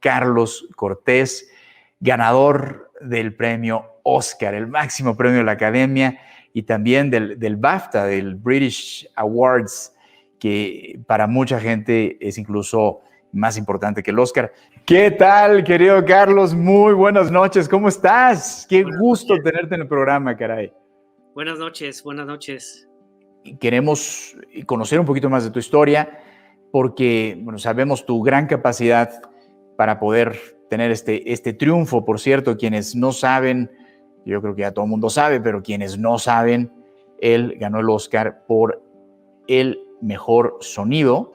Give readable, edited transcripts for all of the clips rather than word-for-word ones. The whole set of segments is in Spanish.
Carlos Cortés, ganador del premio Oscar, el máximo premio de la Academia, y también del BAFTA, del British Awards, que para mucha gente es incluso más importante que el Oscar. ¿Qué tal, querido Carlos? Muy buenas noches, ¿cómo estás? Qué gusto tenerte en el programa, caray. Buenas noches, buenas noches. Queremos conocer un poquito más de tu historia, porque bueno, sabemos tu gran capacidad para poder tener este triunfo. Por cierto, quienes no saben, yo creo que ya todo el mundo sabe, pero quienes no saben, él ganó el Oscar por el mejor sonido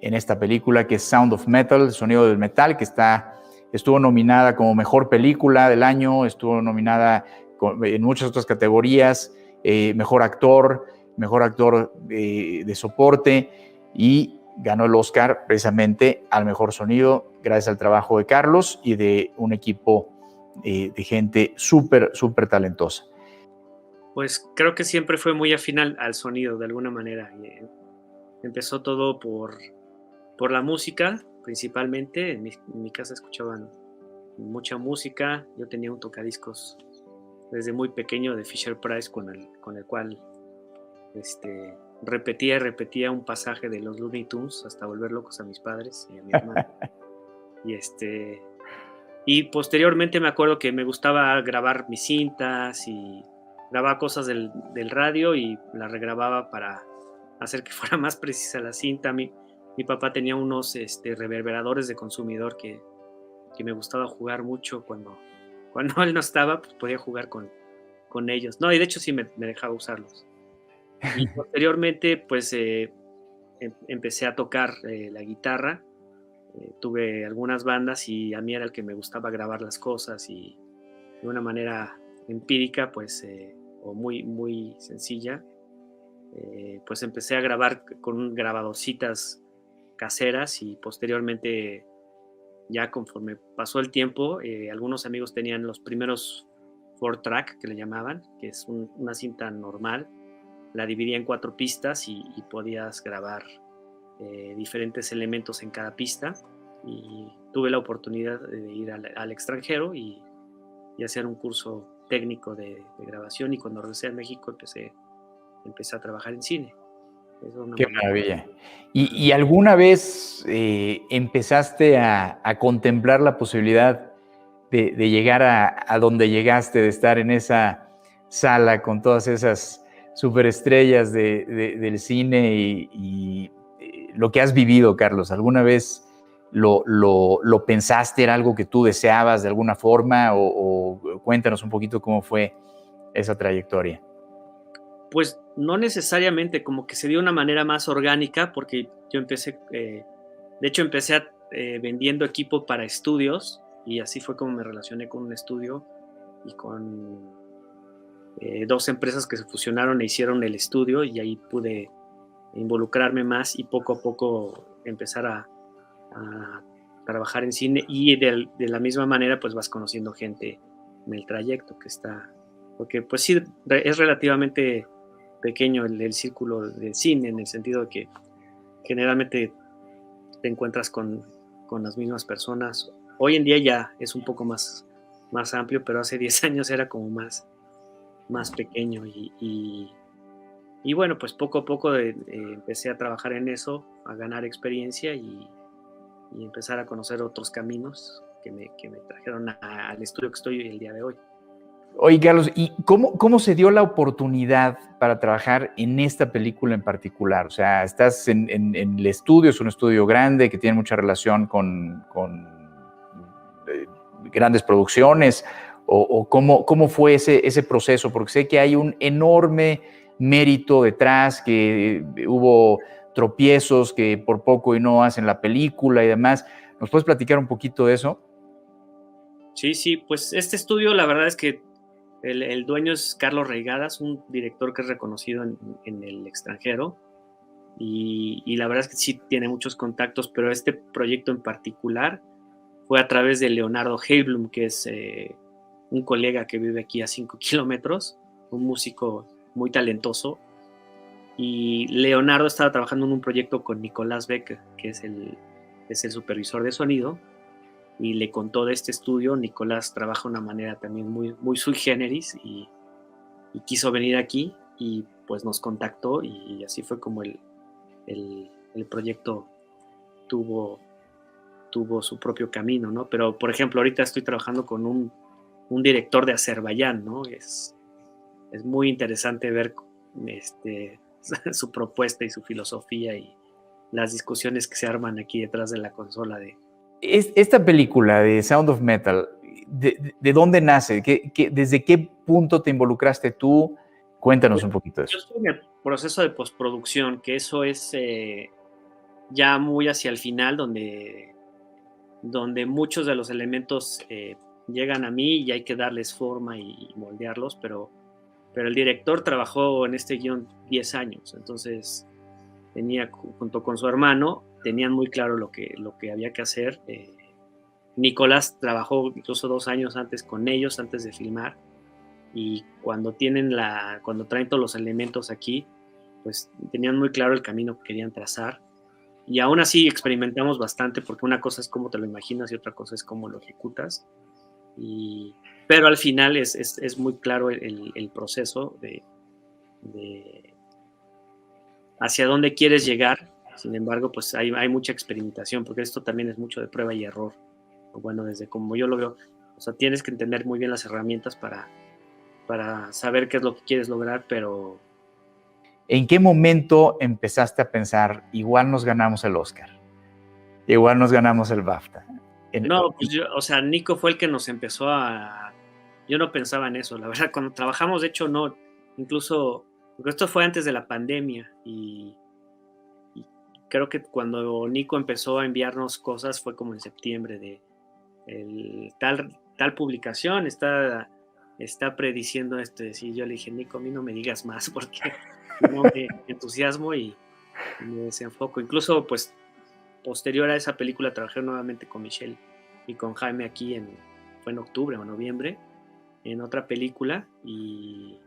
en esta película, que es Sound of Metal, el sonido del metal, que estuvo nominada como mejor película del año, estuvo nominada en muchas otras categorías, mejor actor de soporte, y ganó el Oscar precisamente al mejor sonido gracias al trabajo de Carlos y de un equipo de gente súper talentosa. Pues creo que siempre fue muy afín al sonido de alguna manera. Empezó todo por la música, principalmente. En mi casa escuchaban mucha música. Yo tenía un tocadiscos desde muy pequeño de Fisher-Price con el cual repetía y repetía un pasaje de los Looney Tunes hasta volver locos a mis padres y a mi hermano. Y posteriormente me acuerdo que me gustaba grabar mis cintas y grababa cosas del radio y la regrababa para hacer que fuera más precisa la cinta. Mi papá tenía unos reverberadores de consumidor que me gustaba jugar mucho cuando él no estaba, pues podía jugar con ellos. No, y de hecho sí me dejaba usarlos. Y posteriormente pues empecé a tocar la guitarra. Tuve algunas bandas y a mí era el que me gustaba grabar las cosas, y de una manera empírica pues o muy sencilla pues empecé a grabar con grabadorcitas caseras, y posteriormente ya conforme pasó el tiempo algunos amigos tenían los primeros 4-track que le llamaban, que es una cinta normal, la dividía en 4 pistas y podías grabar diferentes elementos en cada pista, y tuve la oportunidad de ir al extranjero y hacer un curso técnico de grabación, y cuando regresé a México empecé a trabajar en cine. Qué maravilla. ¿Y alguna vez empezaste a contemplar la posibilidad de llegar a donde llegaste, de estar en esa sala con todas esas superestrellas del cine y lo que has vivido, Carlos? ¿Alguna vez lo pensaste? ¿Era algo que tú deseabas de alguna forma? O cuéntanos un poquito cómo fue esa trayectoria. Pues no necesariamente, como que se dio de una manera más orgánica, porque yo empecé, de hecho empecé vendiendo equipo para estudios, y así fue como me relacioné con un estudio y con 2 empresas que se fusionaron e hicieron el estudio, y ahí pude involucrarme más y poco a poco empezar a trabajar en cine, y de la misma manera pues vas conociendo gente en el trayecto que está, porque pues sí, es relativamente pequeño el círculo del cine, en el sentido de que generalmente te encuentras con las mismas personas. Hoy en día ya es un poco más amplio, pero hace 10 años era como más pequeño, y bueno, pues poco a poco empecé a trabajar en eso, a ganar experiencia y empezar a conocer otros caminos que me trajeron al estudio que estoy el día de hoy. Oye, Carlos, ¿y cómo se dio la oportunidad para trabajar en esta película en particular? O sea, estás en el estudio, es un estudio grande que tiene mucha relación con grandes producciones, o ¿cómo fue ese proceso? Porque sé que hay un enorme mérito detrás, que hubo tropiezos que por poco y no hacen la película y demás. ¿Nos puedes platicar un poquito de eso? Sí, pues este estudio, la verdad es que el dueño es Carlos Reigadas, un director que es reconocido en el extranjero, y la verdad es que sí tiene muchos contactos, pero este proyecto en particular fue a través de Leonardo Heiblum, que es un colega que vive aquí a 5 kilómetros, un músico muy talentoso, y Leonardo estaba trabajando en un proyecto con Nicolás Beck, que es el supervisor de sonido, y le contó de este estudio. Nicolás trabaja de una manera también muy, muy sui generis y quiso venir aquí y pues nos contactó y así fue como el proyecto tuvo su propio camino, ¿no? Pero, por ejemplo, ahorita estoy trabajando con un director de Azerbaiyán, ¿no? Es muy interesante ver su propuesta y su filosofía y las discusiones que se arman aquí detrás de la consola. Esta película de Sound of Metal, ¿de dónde nace? ¿Desde qué punto te involucraste tú? Cuéntanos un poquito de eso. Yo estoy en el proceso de postproducción, que eso es ya muy hacia el final, donde muchos de los elementos llegan a mí y hay que darles forma y moldearlos, pero el director trabajó en este guión 10 años, entonces tenía, junto con su hermano, tenían muy claro lo que había que hacer. Nicolás trabajó incluso 2 años antes con ellos, antes de filmar, y cuando traen todos los elementos aquí, pues tenían muy claro el camino que querían trazar. Y aún así experimentamos bastante, porque una cosa es cómo te lo imaginas y otra cosa es cómo lo ejecutas. Pero al final es muy claro el proceso de hacia dónde quieres llegar. Sin embargo, pues hay mucha experimentación, porque esto también es mucho de prueba y error. Bueno, desde como yo lo veo, o sea, tienes que entender muy bien las herramientas para saber qué es lo que quieres lograr, pero... ¿En qué momento empezaste a pensar, igual nos ganamos el Oscar, igual nos ganamos el BAFTA? No, pues Nico fue el que nos empezó a... Yo no pensaba en eso, la verdad, cuando trabajamos, de hecho, no, incluso, porque esto fue antes de la pandemia, y creo que cuando Nico empezó a enviarnos cosas fue como en septiembre de tal publicación está prediciendo esto. Y yo le dije, Nico, a mí no me digas más porque no me entusiasmo y me desenfoco. Incluso, pues, posterior a esa película trabajé nuevamente con Michelle y con Jaime aquí fue en octubre o noviembre, en otra película, y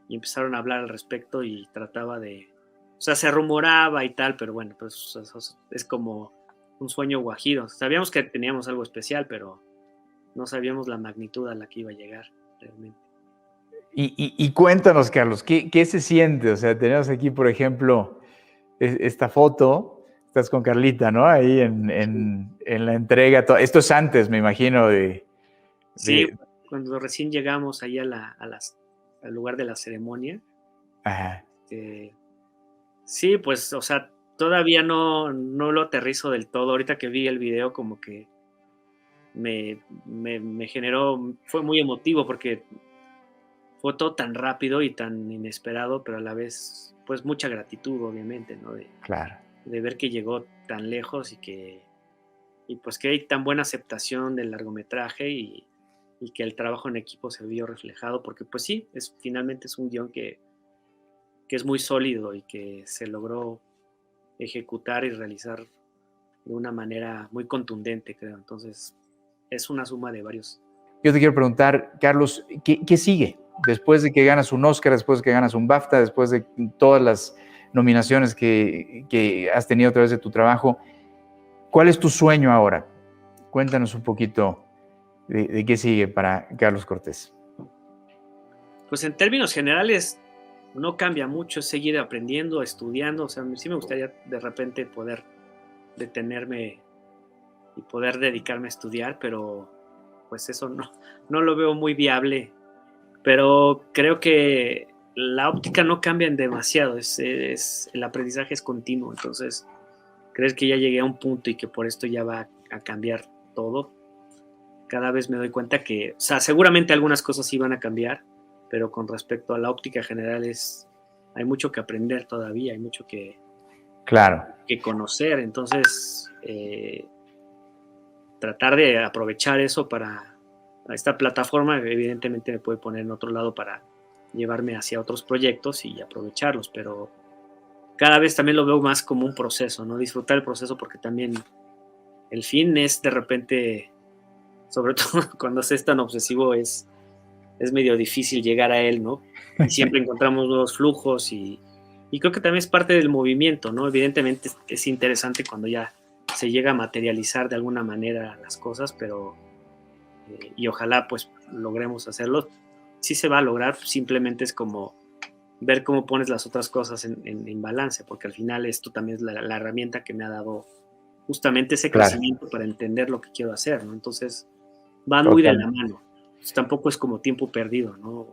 empezaron a hablar al respecto y trataba de... O sea, se rumoraba y tal, pero bueno, pues es como un sueño guajiro. Sabíamos que teníamos algo especial, pero no sabíamos la magnitud a la que iba a llegar realmente. Y cuéntanos, Carlos, ¿qué se siente? O sea, tenemos aquí, por ejemplo, esta foto, estás con Carlita, ¿no? Ahí en la entrega. Esto es antes, me imagino, Sí, cuando recién llegamos ahí al lugar de la ceremonia. Ajá. Sí, pues, o sea, todavía no lo aterrizo del todo. Ahorita que vi el video, como que me generó, fue muy emotivo porque fue todo tan rápido y tan inesperado, pero a la vez, pues, mucha gratitud, obviamente, ¿no? Claro. De ver que llegó tan lejos y pues que hay tan buena aceptación del largometraje y que el trabajo en equipo se vio reflejado, porque pues sí, finalmente es un guión que es muy sólido y que se logró ejecutar y realizar de una manera muy contundente, creo. Entonces, es una suma de varios. Yo te quiero preguntar, Carlos, ¿qué sigue? Después de que ganas un Oscar, después de que ganas un BAFTA, después de todas las nominaciones que has tenido a través de tu trabajo, ¿cuál es tu sueño ahora? Cuéntanos un poquito de qué sigue para Carlos Cortés. Pues en términos generales no cambia mucho, es seguir aprendiendo, estudiando. O sea, sí me gustaría de repente poder detenerme y poder dedicarme a estudiar, pero pues eso no lo veo muy viable. Pero creo que la óptica no cambia en demasiado, el aprendizaje es continuo. Entonces, creer que ya llegué a un punto y que por esto ya va a cambiar todo, cada vez me doy cuenta que, o sea, seguramente algunas cosas sí van a cambiar, pero con respecto a la óptica general hay mucho que aprender todavía, hay mucho que conocer. Entonces, tratar de aprovechar eso para esta plataforma, evidentemente me puede poner en otro lado para llevarme hacia otros proyectos y aprovecharlos, pero cada vez también lo veo más como un proceso, ¿no? Disfrutar el proceso, porque también el fin es de repente, sobre todo cuando se es tan obsesivo, es medio difícil llegar a él, ¿no? Y siempre encontramos nuevos flujos y creo que también es parte del movimiento, ¿no? Evidentemente es interesante cuando ya se llega a materializar de alguna manera las cosas, pero y ojalá pues logremos hacerlo. Sí se va a lograr, simplemente es como ver cómo pones las otras cosas en balance, porque al final esto también es la herramienta que me ha dado justamente ese Claro. crecimiento para entender lo que quiero hacer, ¿no? Entonces van muy de Total. la mano. Pues tampoco es como tiempo perdido, ¿no?